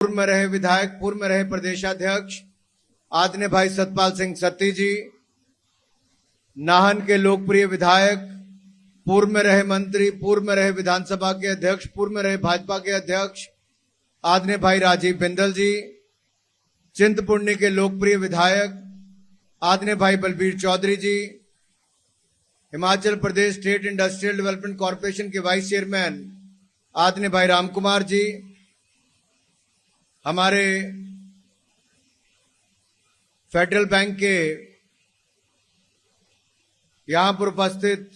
पूर्व में रहे विधायक, पूर्व में रहे प्रदेशाध्यक्ष आदरणीय भाई सतपाल सिंह सत्ती जी, नाहन के लोकप्रिय विधायक, पूर्व में रहे मंत्री, पूर्व में रहे विधानसभा के अध्यक्ष, पूर्व में रहे भाजपा के अध्यक्ष आदरणीय भाई राजीव बिंदल जी, चिंतपूर्णी के लोकप्रिय विधायक आदरणीय भाई बलबीर चौधरी जी, Himachal Pradesh state industrial development corporation के वाइस चेयरमैन आदरणीय भाई राम कुमार जी, हमारे फेडरल बैंक के यहां पर उपस्थित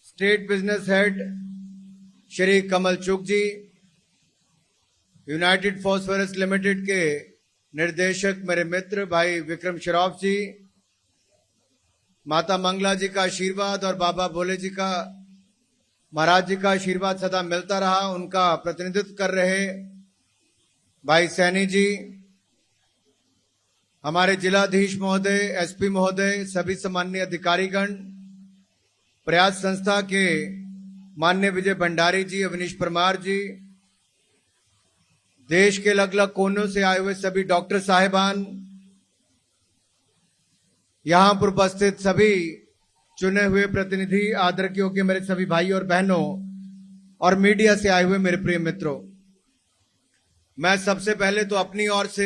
estate business head Shri Kamal चुग जी, यूनाइटेड फॉस्फोरस लिमिटेड के निर्देशक मेरे मित्र भाई विक्रम श्रॉफ जी, माता मंगला जी का आशीर्वाद और बाबा भोले जी का, महाराज जी का आशीर्वाद सदा मिलता रहा, उनका प्रतिनिधित्व कर रहे भाई सैनी जी, हमारे जिलाधीश महोदय, एसपी महोदय, सभी सम्माननीय अधिकारीगण, प्रयास संस्था के माननीय विजय भंडारी जी, अवनीश परमार जी, देश के अलग अलग कोनों से आए हुए सभी डॉक्टर साहिबान, यहां पर उपस्थित सभी चुने हुए प्रतिनिधि, आदरणीयों के मेरे सभी भाई और बहनों और मीडिया से आए हुए मेरे प्रिय मित्रों, मैं सबसे पहले तो अपनी ओर से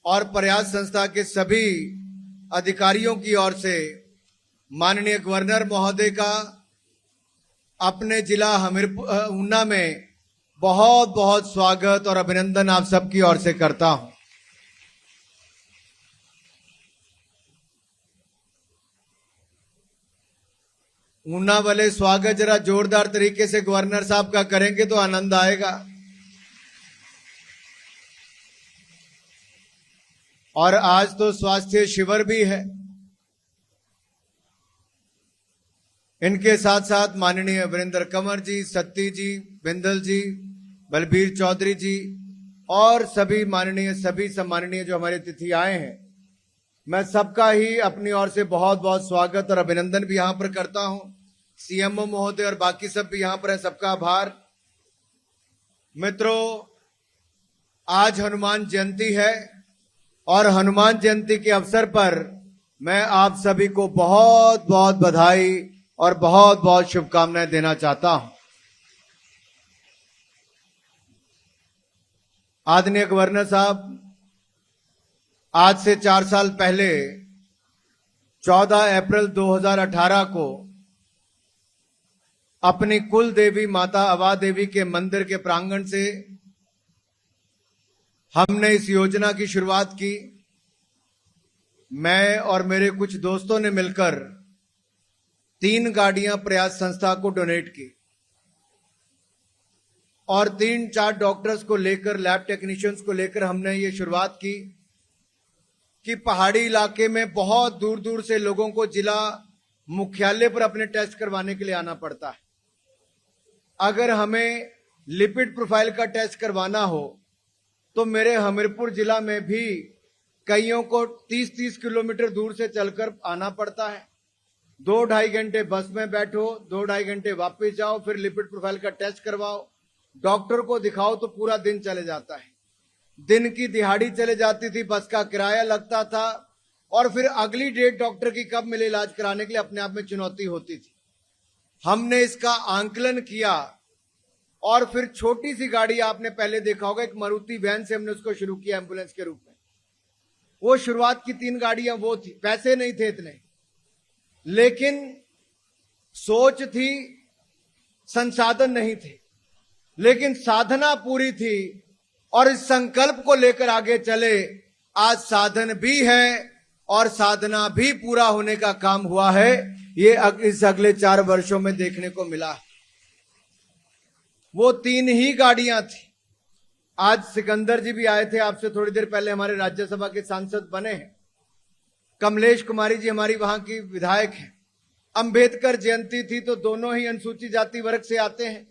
और प्रयास संस्था के सभी अधिकारियों की ओर से माननीय गवर्नर महोदय का अपने जिला हमीरपुर ऊना में बहुत बहुत स्वागत और अभिनंदन आप सबकी ओर से करता हूं। ऊना वाले स्वागत जरा जोरदार तरीके से गवर्नर साहब का करेंगे तो आनंद आएगा। और आज तो स्वास्थ्य शिविर भी है। इनके साथ साथ माननीय वीरेंद्र कंवर जी, सत्ती जी, बिंदल जी, बलबीर चौधरी जी और सभी माननीय, सभी सम्माननीय जो हमारे अतिथि आए हैं, मैं सबका ही अपनी ओर से बहुत बहुत स्वागत और अभिनंदन भी यहां पर करता हूं। सीएमओ महोदय और बाकी सब भी यहां पर है, सबका आभार। मित्रों, आज हनुमान जयंती है और हनुमान जयंती के अवसर पर मैं आप सभी को बहुत बहुत बधाई और बहुत बहुत शुभकामनाएं देना चाहता हूं। आदरणीय गवर्नर साहब, आज से 4 साल पहले 14 अप्रैल 2018 को अपनी कुल देवी माता अवा देवी के मंदिर के प्रांगण से हमने इस योजना की शुरुआत की। मैं और मेरे कुछ दोस्तों ने मिलकर 3 गाड़ियां प्रयास संस्था को डोनेट की और 3-4 डॉक्टर्स को लेकर, लैब टेक्नीशियंस को लेकर हमने ये शुरुआत की कि पहाड़ी इलाके में बहुत दूर दूर से लोगों को जिला मुख्यालय पर अपने टेस्ट करवाने के लिए आना पड़ता है। अगर हमें लिपिड प्रोफाइल का टेस्ट करवाना हो तो मेरे हमीरपुर जिला में भी कईयों को 30-30 किलोमीटर दूर से चलकर आना पड़ता है। 2-2.5 घंटे बस में बैठो, 2-2.5 घंटे वापस जाओ, फिर लिपिड प्रोफाइल का टेस्ट करवाओ, डॉक्टर को दिखाओ तो पूरा दिन चले जाता है। दिन की दिहाड़ी चले जाती थी, बस का किराया लगता था और फिर अगली डेट डॉक्टर की कब मिले इलाज कराने के लिए अपने आप में चुनौती होती थी। हमने इसका आंकलन किया और फिर छोटी सी गाड़ी, आपने पहले देखा होगा, एक मारुति वैन से हमने उसको शुरू किया एम्बुलेंस के रूप में। वो शुरुआत की 3 गाड़ियां वो थी, पैसे नहीं थे इतने, लेकिन सोच थी, संसाधन नहीं थे, लेकिन साधना पूरी थी और इस संकल्प को लेकर आगे चले। आज साधन भी है और साधना भी पूरा होने का काम हुआ है। ये इस अगले 4 वर्षों में देखने को मिला। वो 3 ही गाड़ियां थी। आज सिकंदर जी भी आए थे, आपसे थोड़ी देर पहले हमारे राज्यसभा के सांसद बने हैं। कमलेश कुमारी जी हमारी वहां की विधायक हैं। अंबेडकर जयंती थी तो दोनों ही अनुसूचित जाति वर्ग से आते हैं।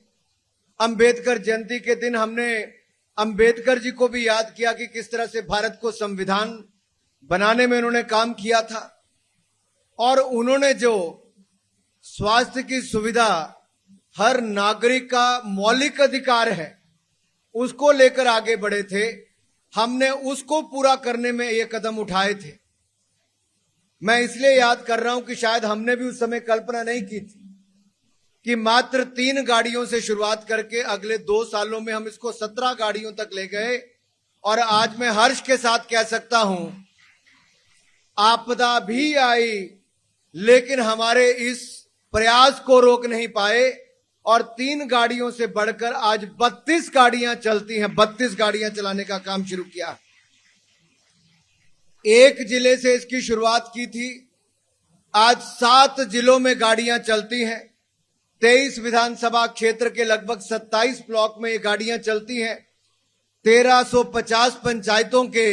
अंबेडकर जयंती के दिन हमने अंबेडकर जी को भी याद किया कि किस तरह से भारत को संविधान बनाने में उन्होंने काम किया था और उन्होंने जो स्वास्थ्य की सुविधा हर नागरिक का मौलिक अधिकार है, उसको लेकर आगे बढ़े थे, हमने उसको पूरा करने में ये कदम उठाए थे। मैं इसलिए याद कर रहा हूं कि शायद हमने भी उस समय कल्पना नहीं की थी कि मात्र 3 गाड़ियों से शुरुआत करके अगले 2 सालों में हम इसको 17 गाड़ियों तक ले गए। और आज मैं हर्ष के साथ कह सकता हूं, आपदा भी आई लेकिन हमारे इस प्रयास को रोक नहीं पाए और 3 गाड़ियों से बढ़कर आज 32 गाड़ियां चलती हैं। 32 गाड़ियां चलाने का काम शुरू किया। एक जिले से इसकी शुरुआत की थी, आज 7 जिलों में गाड़ियां चलती हैं। 23 विधानसभा क्षेत्र के लगभग 27 ब्लॉक में ये गाड़ियां चलती हैं। 1350 पंचायतों के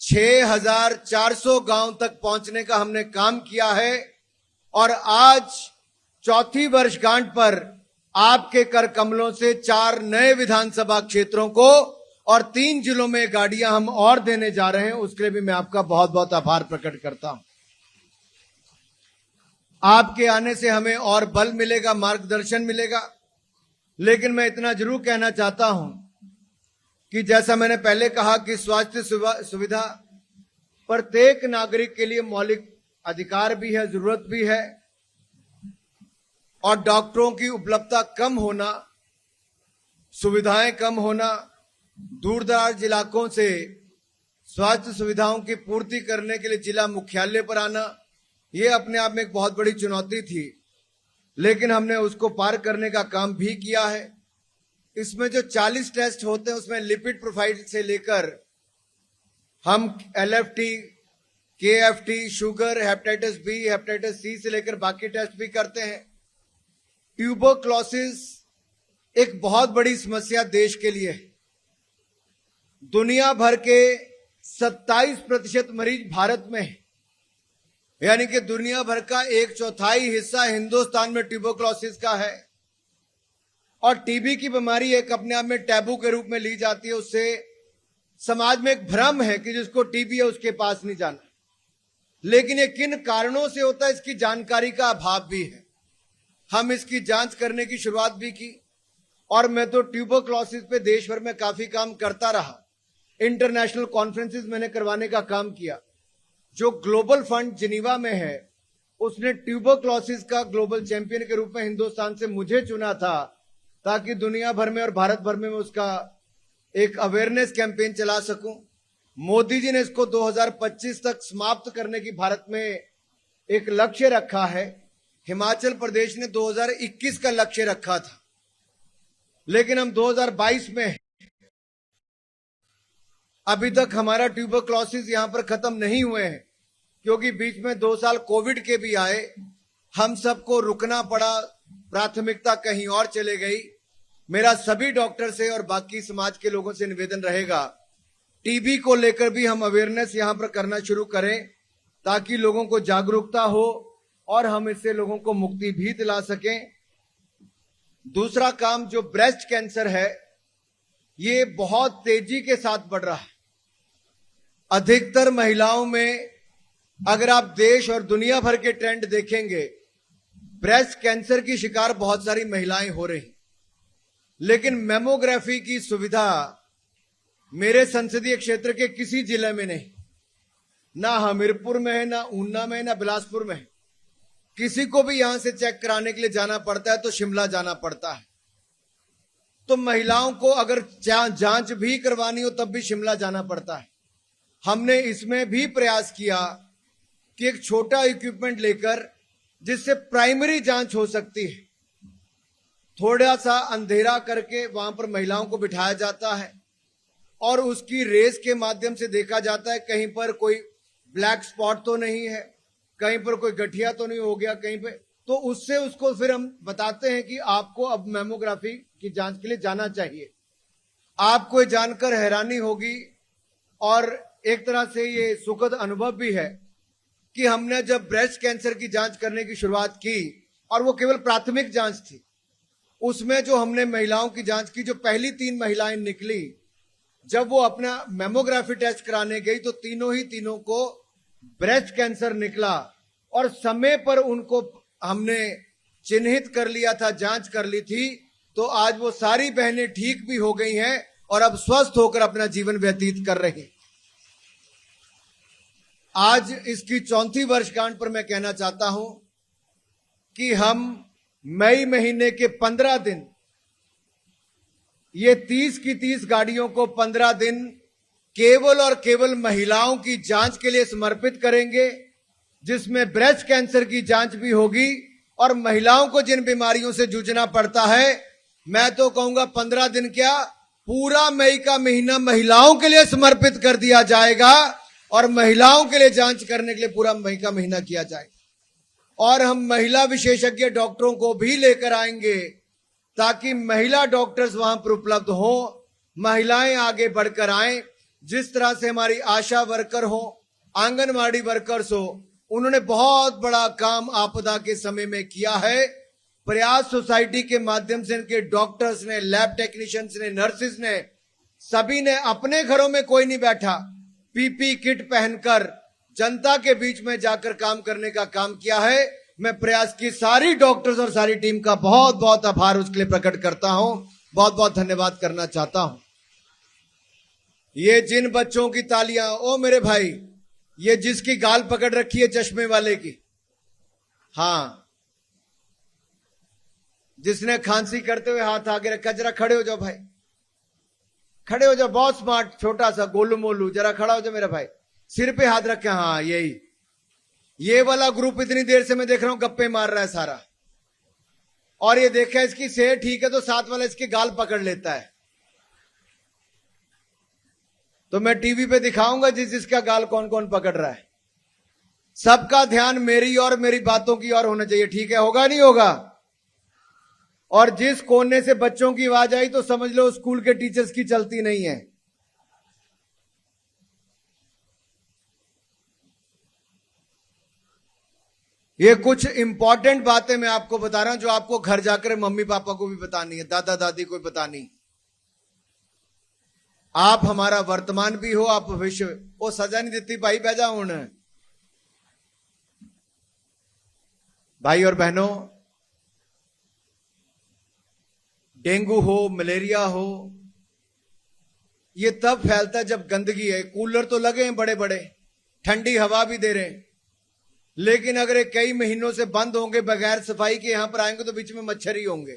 6400 गांव तक पहुंचने का हमने काम किया है। और आज चौथी वर्षगांठ पर आपके कर कमलों से 4 नए विधानसभा क्षेत्रों को और 3 जिलों में गाड़ियां हम और देने जा रहे हैं। उसके लिए भी मैं आपका बहुत बहुत आभार प्रकट करता हूं। आपके आने से हमें और बल मिलेगा, मार्गदर्शन मिलेगा। लेकिन मैं इतना जरूर कहना चाहता हूं कि जैसा मैंने पहले कहा कि स्वास्थ्य सुविधा प्रत्येक नागरिक के लिए मौलिक अधिकार भी है, जरूरत भी है। और डॉक्टरों की उपलब्धता कम होना, सुविधाएं कम होना, दूर दराज इलाकों से स्वास्थ्य सुविधाओं की पूर्ति करने के लिए जिला मुख्यालय पर आना, ये अपने आप में एक बहुत बड़ी चुनौती थी। लेकिन हमने उसको पार करने का काम भी किया है। इसमें जो 40 टेस्ट होते हैं उसमें लिपिड प्रोफाइल से लेकर हम LFT, KFT, sugar, hepatitis B, hepatitis C से लेकर बाकी टेस्ट भी करते हैं। ट्यूबरक्लोसिस एक बहुत बड़ी समस्या देश के लिए है। दुनिया भर के 27% मरीज भारत में है, यानी कि दुनिया भर का 1/4 हिस्सा हिंदुस्तान में ट्यूबरक्लोसिस का है। और टीबी की बीमारी एक अपने आप में टैबू के रूप में ली जाती है। उससे समाज में एक भ्रम है कि जिसको टीबी है उसके पास नहीं जाना। लेकिन ये किन कारणों से होता है इसकी जानकारी का अभाव भी है। हम इसकी जांच करने की शुरुआत भी की और मैं तो ट्यूबरक्लोसिस पे देश भर में काफी काम करता रहा। इंटरनेशनल कॉन्फ्रेंसेस मैंने करवाने का काम किया। जो ग्लोबल फंड जिनीवा में है उसने ट्यूबरक्लोसिस का ग्लोबल चैंपियन के रूप में हिंदुस्तान से मुझे चुना था ताकि दुनिया भर में और भारत भर में उसका एक अवेयरनेस कैंपेन चला सकूं। मोदी जी ने इसको 2025 तक समाप्त करने की भारत में एक लक्ष्य रखा है। हिमाचल प्रदेश ने 2021 का लक्ष्य रखा था, लेकिन हम 2022 में हैं। अभी तक हमारा ट्यूबरक्लोसिस यहां पर खत्म नहीं हुए हैं क्योंकि बीच में 2 साल कोविड के भी आए। हम सबको रुकना पड़ा, प्राथमिकता कहीं और चले गई। मेरा सभी डॉक्टर से और बाकी समाज के लोगों से निवेदन रहेगा, टीबी को लेकर भी हम अवेयरनेस यहां पर करना शुरू करें ताकि लोगों को जागरूकता हो और हम इससे लोगों को मुक्ति भी दिला सकें। दूसरा काम जो ब्रेस्ट कैंसर है, ये बहुत तेजी के साथ बढ़ रहा है। अधिकतर महिलाओं में अगर आप देश और दुनिया भर के ट्रेंड देखेंगे, ब्रेस्ट कैंसर की शिकार बहुत सारी महिलाएं हो रही। लेकिन मैमोग्राफी की सुविधा मेरे संसदीय क्षेत्र के किसी जिले में नहीं, ना हमीरपुर में है, ना ऊना में है, ना बिलासपुर में है। किसी को भी यहां से चेक कराने के लिए जाना पड़ता है तो शिमला जाना पड़ता है। तो महिलाओं को अगर जांच भी करवानी हो तब भी शिमला जाना पड़ता है। हमने इसमें भी प्रयास किया कि एक छोटा इक्विपमेंट लेकर जिससे प्राइमरी जांच हो सकती है, थोड़ा सा अंधेरा करके वहां पर महिलाओं को बिठाया जाता है और उसकी रेस के माध्यम से देखा जाता है कहीं पर कोई ब्लैक स्पॉट तो नहीं है, कहीं पर कोई गठिया तो नहीं हो गया कहीं पे। तो उससे उसको फिर हम बताते हैं कि आपको अब मैमोग्राफी की जांच के लिए जाना चाहिए। आपको जानकर हैरानी होगी और एक तरह से ये सुखद अनुभव भी है कि हमने जब ब्रेस्ट कैंसर की जांच करने की शुरुआत की और वो केवल प्राथमिक जांच थी, उसमें जो हमने महिलाओं की जांच की, जो पहली 3 महिलाएं निकली, जब वो अपना मैमोग्राफी टेस्ट कराने गई तो तीनों को ब्रेस्ट कैंसर निकला और समय पर उनको हमने चिन्हित कर लिया था, जांच कर ली थी। तो आज वो सारी बहनें ठीक भी हो गई हैं और अब स्वस्थ होकर अपना जीवन व्यतीत कर रहे हैं। आज इसकी 34वीं वर्षगांठ पर मैं कहना चाहता हूं कि हम मई महीने के 15 दिन, ये 30 की 30 गाड़ियों को 15 दिन केवल और केवल महिलाओं की जांच के लिए समर्पित करेंगे, जिसमें ब्रेस्ट कैंसर की जांच भी होगी। और महिलाओं को जिन बीमारियों से जूझना पड़ता है, मैं तो कहूंगा 15 दिन क्या, पूरा मई का महीना महिलाओं के लिए समर्पित कर दिया जाएगा और महिलाओं के लिए जांच करने के लिए पूरा मई का महीना किया जाएगा। और हम महिला विशेषज्ञ डॉक्टरों को भी लेकर आएंगे ताकि महिला डॉक्टर्स वहां पर उपलब्ध हो, महिलाएं आगे बढ़कर आए। जिस तरह से हमारी आशा वर्कर हो, आंगनवाड़ी वर्कर्स हो, उन्होंने बहुत बड़ा काम आपदा के समय में किया है। प्रयास सोसाइटी के माध्यम से इनके डॉक्टर्स ने, लैब टेक्नीशियंस ने, नर्सेस ने, सभी ने अपने घरों में कोई नहीं बैठा, पीपी किट पहनकर जनता के बीच में जाकर काम करने का काम किया है। मैं प्रयास की सारी डॉक्टर्स और सारी टीम का बहुत बहुत आभार उसके लिए प्रकट करता हूं, बहुत बहुत धन्यवाद करना चाहता हूं। ये जिन बच्चों की तालियां, ओ मेरे भाई, ये जिसकी गाल पकड़ रखी है चश्मे वाले की, हां, जिसने खांसी करते हुए हाथ आगे रखा, जरा खड़े हो जाओ भाई, खड़े हो जाओ, बहुत स्मार्ट, छोटा सा गोलू मोलू, जरा खड़ा हो जाओ मेरा भाई, सिर पे हाथ रखे, हाँ यही, ये वाला ग्रुप इतनी देर से मैं देख रहा हूं गप्पे मार रहा है सारा, और ये देखा इसकी सेहत ठीक है तो साथ वाला इसके गाल पकड़ लेता है। तो मैं टीवी पे दिखाऊंगा जिसका गाल कौन कौन पकड़ रहा है। सबका ध्यान मेरी और मेरी बातों की ओर होना चाहिए, ठीक है? होगा नहीं होगा? और जिस कोने से बच्चों की आवाज आई तो समझ लो स्कूल के टीचर्स की चलती नहीं है। ये कुछ इंपॉर्टेंट बातें मैं आपको बता रहा हूं जो आपको घर जाकर मम्मी पापा को भी बतानी है, दादा दादी को भी बतानी। आप हमारा वर्तमान भी हो, आप भविष्य। वो सजा नहीं देती भाई, बैजा हूं। भाई और बहनों, डेंगू हो, मलेरिया हो, ये तब फैलता है जब गंदगी है। कूलर तो लगे हैं बड़े बड़े, ठंडी हवा भी दे रहे हैं, लेकिन अगर ये कई महीनों से बंद होंगे, बगैर सफाई के यहां पर आएंगे तो बीच में मच्छर ही होंगे।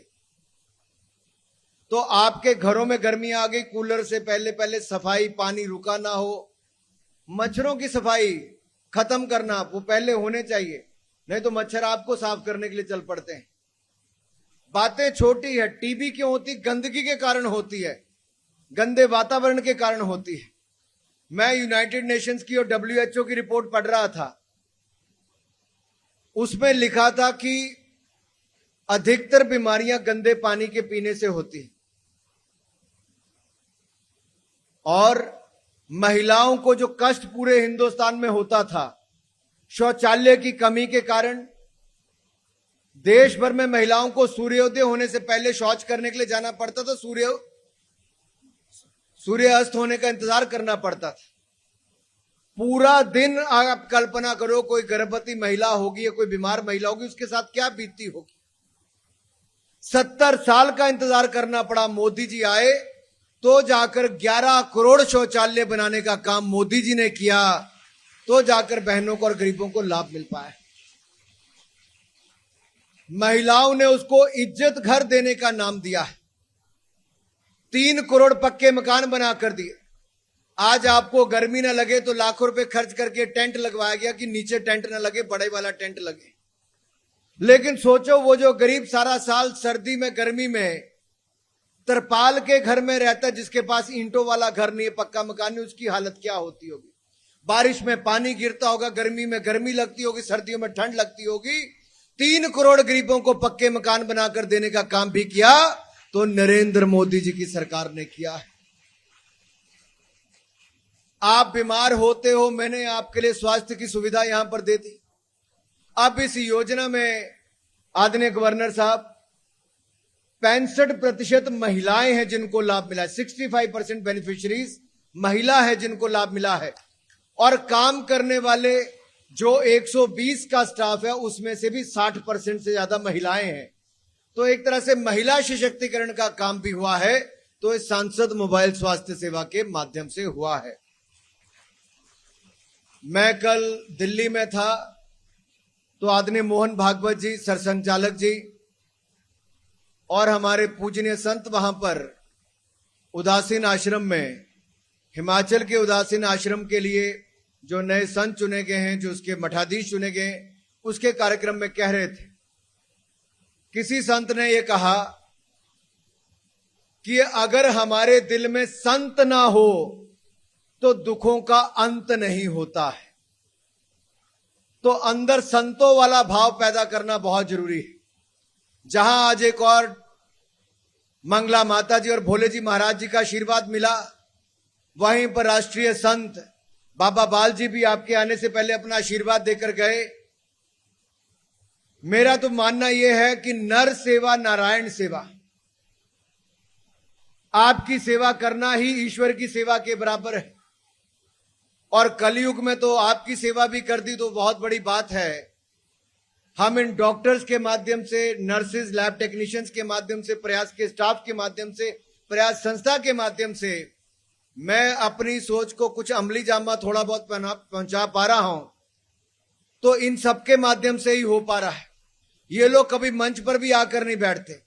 तो आपके घरों में गर्मी आ गई, कूलर से पहले पहले सफाई, पानी रुका ना हो, मच्छरों की सफाई खत्म करना वो पहले होने चाहिए, नहीं तो मच्छर आपको साफ करने के लिए चल पड़ते हैं। बातें छोटी है। टीबी क्यों होती? गंदगी के कारण होती है, गंदे वातावरण के कारण होती है। मैं यूनाइटेड नेशंस की और WHO की रिपोर्ट पढ़ रहा था, उसमें लिखा था कि अधिकतर बीमारियां गंदे पानी के पीने से होती है, और महिलाओं को जो कष्ट पूरे हिंदुस्तान में होता था शौचालय की कमी के कारण, देश भर में महिलाओं को सूर्योदय होने से पहले शौच करने के लिए जाना पड़ता था, सूर्य अस्त होने का इंतजार करना पड़ता था। पूरा दिन आप कल्पना करो, कोई गर्भवती महिला होगी या कोई बीमार महिला होगी, उसके साथ क्या बीतती होगी। 70 साल का इंतजार करना पड़ा। मोदी जी आए तो जाकर 11 करोड़ शौचालय बनाने का काम मोदी जी ने किया, तो जाकर बहनों को और गरीबों को लाभ मिल पाया। महिलाओं ने उसको इज्जत घर देने का नाम दिया है। 3 करोड़ पक्के मकान बनाकर दिए। आज आपको गर्मी ना लगे तो लाखों रुपए खर्च करके टेंट लगवाया गया कि नीचे टेंट ना लगे, बड़े वाला टेंट लगे। लेकिन सोचो, वो जो गरीब सारा साल सर्दी में गर्मी में तरपाल के घर में रहता है, जिसके पास ईंटों वाला घर नहीं है, पक्का मकान नहीं, उसकी हालत क्या होती होगी। बारिश में पानी गिरता होगा, गर्मी में गर्मी लगती होगी, सर्दियों में ठंड लगती होगी। 3 करोड़ गरीबों को पक्के मकान बनाकर देने का काम भी किया तो नरेंद्र मोदी जी की सरकार ने किया है। आप बीमार होते हो, मैंने आपके लिए स्वास्थ्य की सुविधा यहां पर दे दी। अब इस योजना में आदरणीय गवर्नर साहब 65% महिलाएं हैं जिनको लाभ मिला है। 65% बेनिफिशियरीज महिला है जिनको लाभ मिला है, और काम करने वाले जो 120 का स्टाफ है उसमें से भी 60% से ज्यादा महिलाएं हैं। तो एक तरह से महिला सशक्तिकरण का काम भी हुआ है। तो इस सांसद मोबाइल स्वास्थ्य सेवा के माध्यम से हुआ है। मैं कल दिल्ली में था तो आदरणीय मोहन भागवत जी, सरसंघचालक जी और हमारे पूजनीय संत वहां पर उदासीन आश्रम में, हिमाचल के उदासीन आश्रम के लिए जो नए संत चुने गए हैं, जो उसके मठाधीश चुने गए, उसके कार्यक्रम में कह रहे थे, किसी संत ने यह कहा कि अगर हमारे दिल में संत ना हो तो दुखों का अंत नहीं होता है। तो अंदर संतों वाला भाव पैदा करना बहुत जरूरी है। जहां आज एक और मंगला माता जी और भोले जी महाराज जी का आशीर्वाद मिला, वहीं पर राष्ट्रीय संत बाबा बाल जी भी आपके आने से पहले अपना आशीर्वाद देकर गए। मेरा तो मानना यह है कि नर सेवा नारायण सेवा, आपकी सेवा करना ही ईश्वर की सेवा के बराबर है। और कलयुग में तो आपकी सेवा भी कर दी तो बहुत बड़ी बात है। हम इन डॉक्टर्स के माध्यम से, नर्सेज, लैब टेक्नीशियंस के माध्यम से, प्रयास के स्टाफ के माध्यम से, प्रयास संस्था के माध्यम से मैं अपनी सोच को कुछ अमली जामा थोड़ा बहुत पहुंचा पा रहा हूं, तो इन सबके माध्यम से ही हो पा रहा है। ये लोग कभी मंच पर भी आकर नहीं बैठते,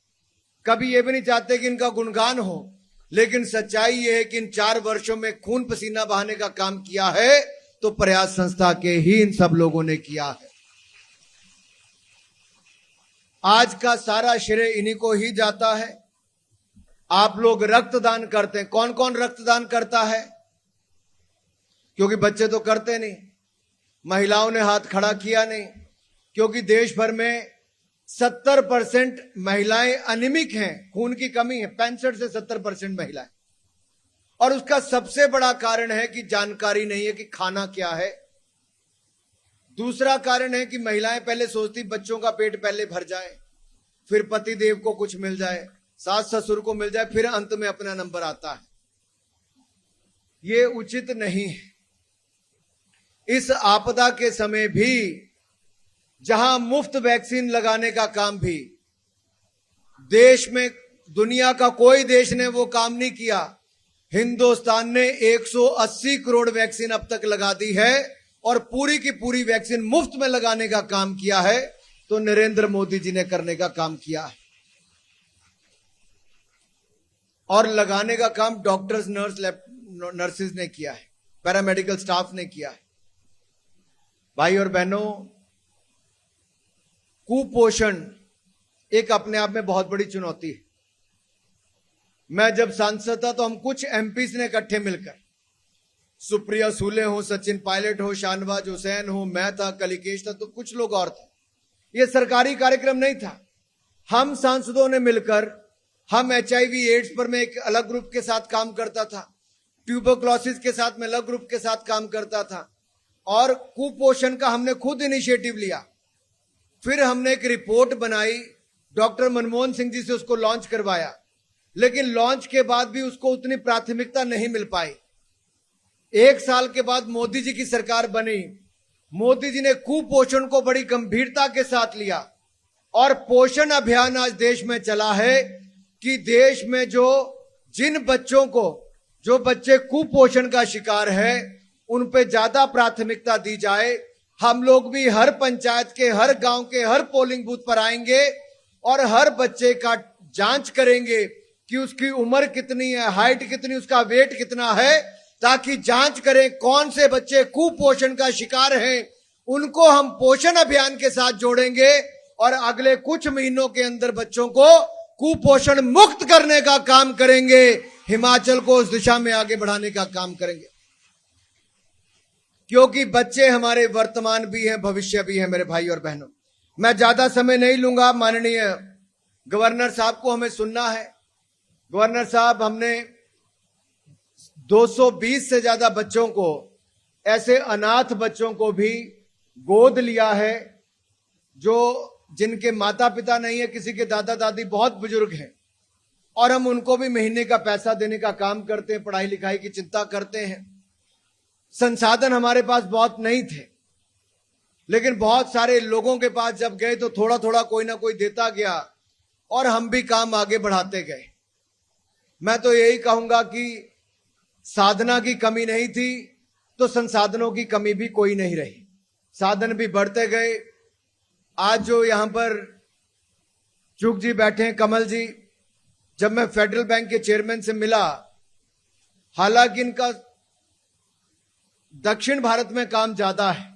कभी ये भी नहीं चाहते कि इनका गुणगान हो, लेकिन सच्चाई ये है कि इन 4 वर्षों में खून पसीना बहाने का काम किया है तो प्रयास संस्था के ही इन सब लोगों ने किया है। आज का सारा श्रेय इन्हीं को ही जाता है। आप लोग रक्तदान करते हैं, कौन कौन रक्तदान करता है? क्योंकि बच्चे तो करते नहीं, महिलाओं ने हाथ खड़ा किया नहीं, क्योंकि देश भर में 70% महिलाएं अनिमिक हैं, खून की कमी है, 65 से 70% महिलाएं। और उसका सबसे बड़ा कारण है कि जानकारी नहीं है कि खाना क्या है। दूसरा कारण है कि महिलाएं पहले सोचती बच्चों का पेट पहले भर जाए, फिर पति देव को कुछ मिल जाए, सास ससुर को मिल जाए, फिर अंत में अपना नंबर आता है। ये उचित नहीं है। इस आपदा के समय भी जहां मुफ्त वैक्सीन लगाने का काम भी देश में, दुनिया का कोई देश ने वो काम नहीं किया। हिंदुस्तान ने 180 करोड़ वैक्सीन अब तक लगा दी है और पूरी की पूरी वैक्सीन मुफ्त में लगाने का काम किया है तो नरेंद्र मोदी जी ने करने का काम किया है। और लगाने का काम डॉक्टर्स, नर्सेज ने किया है, पैरामेडिकल स्टाफ ने किया है। भाई और बहनों, कुपोषण एक अपने आप में बहुत बड़ी चुनौती है। मैं जब सांसद था तो हम कुछ एमपीस ने इकट्ठे मिलकर, सुप्रिया सूले हो, सचिन पायलट हो, शाहनवाज हुसैन हो, मैं था, कलिकेश था, तो कुछ लोग और थे। यह सरकारी कार्यक्रम नहीं था। हम सांसदों ने मिलकर, हम HIV एड्स पर मैं एक अलग ग्रुप के साथ काम करता था, ट्यूबरक्लोसिस के साथ मैं अलग ग्रुप के साथ काम करता था, और कुपोषण का हमने खुद इनिशिएटिव लिया। फिर हमने एक रिपोर्ट बनाई, डॉक्टर मनमोहन सिंह जी से उसको लॉन्च करवाया, लेकिन लॉन्च के बाद भी उसको उतनी प्राथमिकता नहीं मिल पाई। 1 साल के बाद मोदी जी की सरकार बनी। मोदी जी ने कुपोषण को बड़ी गंभीरता के साथ लिया और पोषण अभियान आज देश में चला है कि देश में जिन बच्चों को, जो बच्चे कुपोषण का शिकार है, उन पे ज्यादा प्राथमिकता दी जाए। हम लोग भी हर पंचायत के, हर गांव के, हर पोलिंग बूथ पर आएंगे और हर बच्चे का जांच करेंगे कि उसकी उम्र कितनी है, हाइट कितनी, उसका वेट कितना है, ताकि जांच करें कौन से बच्चे कुपोषण का शिकार हैं। उनको हम पोषण अभियान के साथ जोड़ेंगे और अगले कुछ महीनों के अंदर बच्चों को कुपोषण मुक्त करने का काम करेंगे। हिमाचल को उस दिशा में आगे बढ़ाने का काम करेंगे, क्योंकि बच्चे हमारे वर्तमान भी हैं, भविष्य भी है। मेरे भाई और बहनों, मैं ज्यादा समय नहीं लूंगा। माननीय गवर्नर साहब को हमें सुनना है। गवर्नर साहब, हमने 220 से ज्यादा बच्चों को, ऐसे अनाथ बच्चों को भी गोद लिया है, जिनके माता पिता नहीं है, किसी के दादा दादी बहुत बुजुर्ग हैं, और हम उनको भी महीने का पैसा देने का काम करते हैं, पढ़ाई लिखाई की चिंता करते हैं। संसाधन हमारे पास बहुत नहीं थे, लेकिन बहुत सारे लोगों के पास जब गए तो थोड़ा थोड़ा कोई ना कोई देता गया और हम भी काम आगे बढ़ाते गए। मैं तो यही कहूंगा कि साधना की कमी नहीं थी तो संसाधनों की कमी भी कोई नहीं रही, साधन भी बढ़ते गए। आज जो यहां पर चुग जी बैठे हैं, कमल जी, जब मैं फेडरल बैंक के चेयरमैन से मिला, हालांकि इनका दक्षिण भारत में काम ज्यादा है,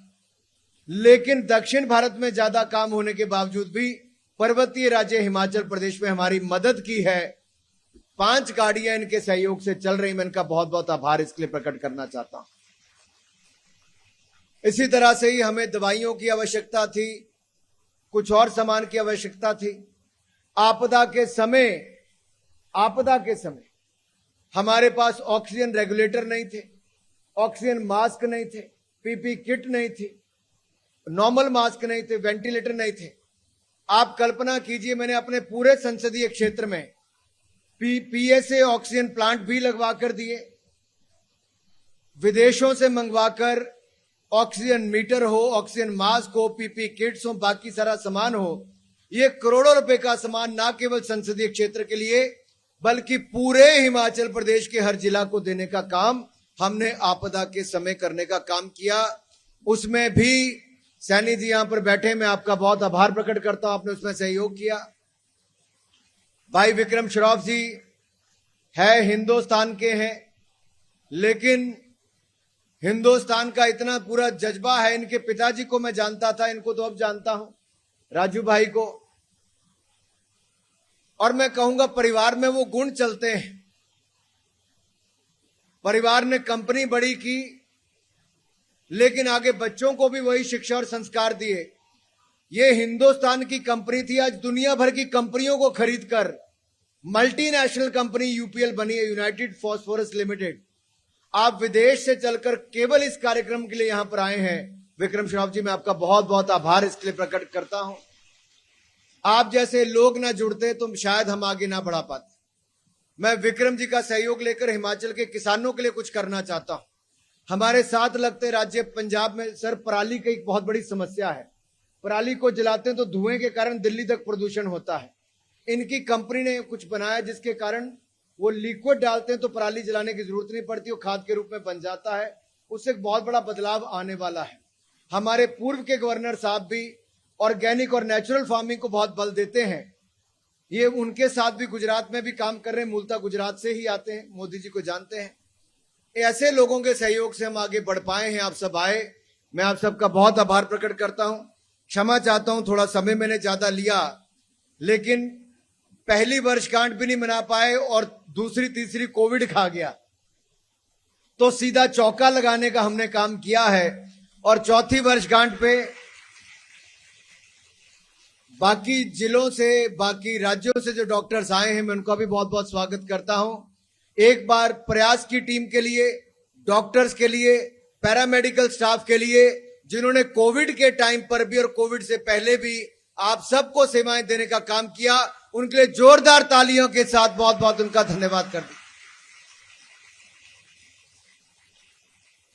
लेकिन दक्षिण भारत में ज्यादा काम होने के बावजूद भी पर्वतीय राज्य हिमाचल प्रदेश में हमारी मदद की है। 5 गाड़ियां इनके सहयोग से चल रही। मैं इनका बहुत बहुत आभार इसके लिए प्रकट करना चाहता हूं। इसी तरह से ही हमें दवाइयों की आवश्यकता थी, कुछ और सामान की आवश्यकता थी। आपदा के समय हमारे पास ऑक्सीजन रेगुलेटर नहीं थे, ऑक्सीजन मास्क नहीं थे, पीपी किट नहीं थी, नॉर्मल मास्क नहीं थे, वेंटिलेटर नहीं थे। आप कल्पना कीजिए, मैंने अपने पूरे संसदीय क्षेत्र में पीएसए ऑक्सीजन प्लांट भी लगवा कर दिए, विदेशों से मंगवाकर ऑक्सीजन मीटर हो, ऑक्सीजन मास्क हो, पीपी किट्स हो, बाकी सारा सामान हो। ये करोड़ों रुपए का सामान ना केवल संसदीय क्षेत्र के लिए बल्कि पूरे हिमाचल प्रदेश के हर जिला को देने का काम हमने आपदा के समय करने का काम किया। उसमें भी सैनी जी यहां पर बैठे, मैं आपका बहुत आभार प्रकट करता हूं, आपने उसमें सहयोग किया। भाई विक्रम श्रॉफ जी है, हिंदुस्तान के हैं, लेकिन हिंदुस्तान का इतना पूरा जज्बा है। इनके पिताजी को मैं जानता था, इनको तो अब जानता हूं, राजू भाई को। और मैं कहूंगा परिवार में वो गुण चलते हैं। परिवार ने कंपनी बड़ी की, लेकिन आगे बच्चों को भी वही शिक्षा और संस्कार दिए। ये हिंदुस्तान की कंपनी थी, आज दुनिया भर की कंपनियों को खरीदकर मल्टीनेशनल कंपनी यूपीएल बनी है, यूनाइटेड फॉस्फोरस लिमिटेड। आप विदेश से चलकर केवल इस कार्यक्रम के लिए यहां पर आए हैं। विक्रम श्रॉफ जी, मैं आपका बहुत बहुत आभार इसके लिए प्रकट करता हूं। आप जैसे लोग ना जुड़ते तो शायद हम आगे ना बढ़ा पाते। मैं विक्रम जी का सहयोग लेकर हिमाचल के किसानों के लिए कुछ करना चाहता हूं। हमारे साथ लगते राज्य पंजाब में सर पराली की एक बहुत बड़ी समस्या है। पराली को जलाते हैं तो धुएं के कारण दिल्ली तक प्रदूषण होता है। इनकी कंपनी ने कुछ बनाया जिसके कारण वो लिक्विड डालते हैं तो पराली जलाने की जरूरत नहीं पड़ती, वो खाद के रूप में बन जाता है। उससे एक बहुत बड़ा बदलाव आने वाला है। हमारे पूर्व के गवर्नर साहब भी ऑर्गेनिक और नेचुरल फार्मिंग को बहुत बल देते हैं। ये उनके साथ भी गुजरात में भी काम कर रहे हैं, मूलतः गुजरात से ही आते हैं, मोदी जी को जानते हैं। ऐसे लोगों के सहयोग से हम आगे बढ़ पाए हैं, आप सब आए। मैं आप सबका बहुत आभार प्रकट करता हूं। क्षमा चाहता हूं, थोड़ा समय मैंने ज्यादा लिया, लेकिन पहली वर्षगांठ भी नहीं मना पाए और दूसरी तीसरी कोविड खा गया, तो सीधा चौका लगाने का हमने काम किया है। और चौथी वर्षगांठ पे बाकी जिलों से, बाकी राज्यों से जो डॉक्टर्स आए हैं, मैं उनका भी बहुत बहुत स्वागत करता हूं। एक बार प्रयास की टीम के लिए, डॉक्टर्स के लिए, पैरामेडिकल स्टाफ के लिए, जिन्होंने कोविड के टाइम पर भी और कोविड से पहले भी आप सबको सेवाएं देने का काम किया, उनके लिए जोरदार तालियों के साथ बहुत बहुत उनका धन्यवाद कर दी।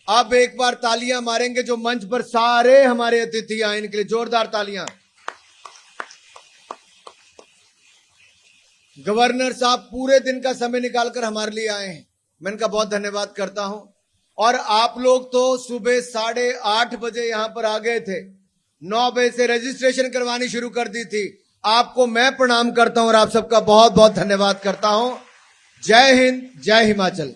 अब एक बार तालियां मारेंगे जो मंच पर सारे हमारे अतिथि आए, इनके लिए जोरदार तालियां। गवर्नर साहब पूरे दिन का समय निकालकर हमारे लिए आए हैं, मैं इनका बहुत धन्यवाद करता हूं। और आप लोग तो सुबह 8:30 बजे यहां पर आ गए थे, 9 बजे से रजिस्ट्रेशन करवानी शुरू कर दी थी। आपको मैं प्रणाम करता हूं और आप सबका बहुत बहुत धन्यवाद करता हूं। जय हिंद, जय हिमाचल।